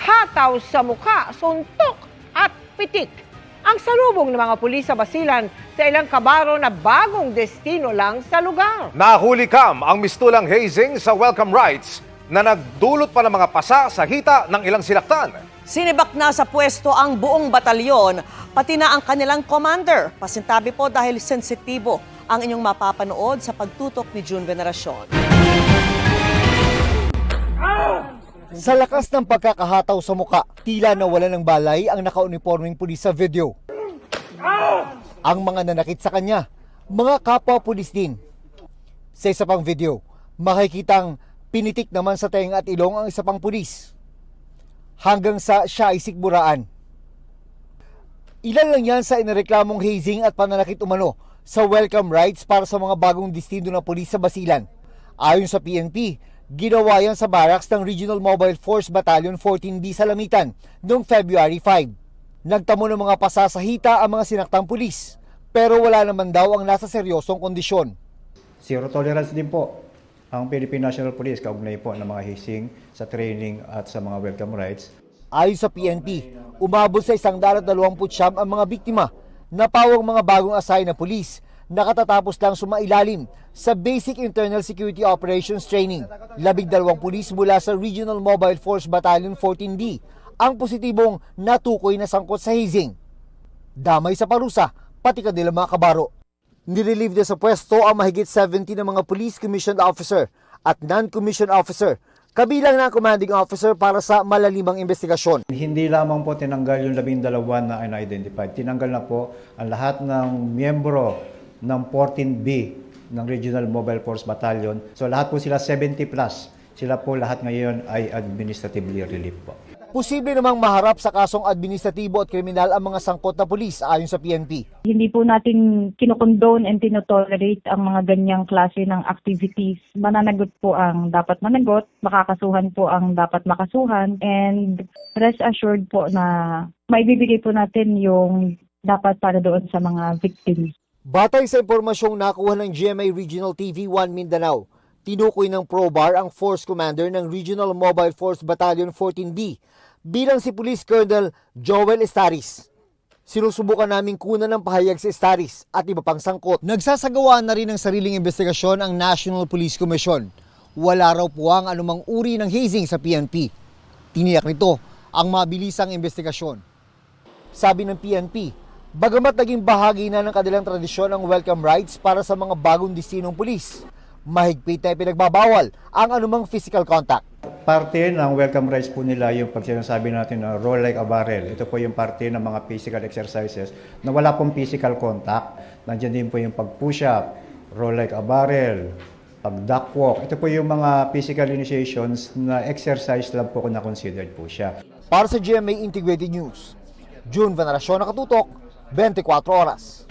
hataw sa mukha, suntok at pitik ang salubong ng mga pulis sa Basilan sa ilang kabaro na bagong destino lang sa lugar. Nahuli kam ang mistulang hazing sa welcome rights na nagdulot pa ng mga pasa sa hita ng ilang sinaktan. Sinibak na sa pwesto ang buong batalyon, pati na ang kanilang commander. Pasintabi po dahil sensitibo ang inyong mapapanood sa pagtutok ni June Veneracion. Sa lakas ng pagkakahataw sa muka, tila nawala ng balay ang nakauniforming pulis sa video. Ang mga nanakit sa kanya, mga kapwa-pulis din. Sa isa pang video, makikitang pinitik naman sa tenga at ilong ang isa pang pulis. Hanggang sa siya ay sikmuraan. Ilan lang yan sa inireklamong hazing at pananakit umano sa welcome rights para sa mga bagong destino na pulis sa Basilan. Ayon sa PNP, ginawa yan sa barracks ng Regional Mobile Force Battalion 14B sa Lamitan noong February 5. Nagtamo ng mga pasa sa hita ang mga sinaktang pulis, pero wala naman daw ang nasa seryosong kondisyon. Zero tolerance din po ang Philippine National Police kaugnay po ng mga hazing sa training at sa mga welcome rights. Ayon sa PNP, umabot sa 129 ang mga biktima na pawang mga bagong assign na pulis na katatapos lang sumailalim sa Basic Internal Security Operations Training. 12 pulis mula sa Regional Mobile Force Battalion 14B ang positibong natukoy na sangkot sa hazing. Damay sa parusa, pati kanilang mga kabaro. Nirelieve na sa pwesto ang mahigit 70 ng mga police commissioned officer at non-commissioned officer, kabilang ng commanding officer para sa malalimang investigasyon. Hindi lamang po tinanggal yung 12 na unidentified. Tinanggal na po ang lahat ng miyembro ng 14B ng Regional Mobile Force Battalion. So lahat po sila 70 plus. Sila po lahat ngayon ay administratively relieved po. Posible namang maharap sa kasong administratibo at kriminal ang mga sangkot na pulis ayon sa PNP. Hindi po natin kinokondone and tinotolerate ang mga ganyang klase ng activities. Mananagot po ang dapat managot, makakasuhan po ang dapat makasuhan, and rest assured po na maibibigay po natin yung dapat para doon sa mga victims. Batay sa impormasyong nakuha ng GMA Regional TV 1 Mindanao, tinukoy ng PROBAR ang Force Commander ng Regional Mobile Force Battalion 14B bilang si Police Colonel Joel Estaris. Sinusubukan naming kunan ng pahayag si Estaris at iba pang sangkot. Nagsasagawa na rin ng sariling investigasyon ang National Police Commission. Wala raw po ang anumang uri ng hazing sa PNP. Tiniyak nito ang mabilisang investigasyon. Sabi ng PNP, bagamat naging bahagi na ng kanilang tradisyon ang welcome rights para sa mga bagong destinong pulis, mahigpit na ipinagbabawal ang anumang physical contact. Parte ng welcome rights po nila yung pag sinasabi natin na roll like a barrel. Ito po yung parte ng mga physical exercises na wala pong physical contact. Nandiyan din po yung pag-push up, roll like a barrel, pag-duck walk. Ito po yung mga physical initiations na exercise lang po kung na-considered po siya. Para sa GMA Integrated News, June Veneracion, Nakatutok, 24 Oras.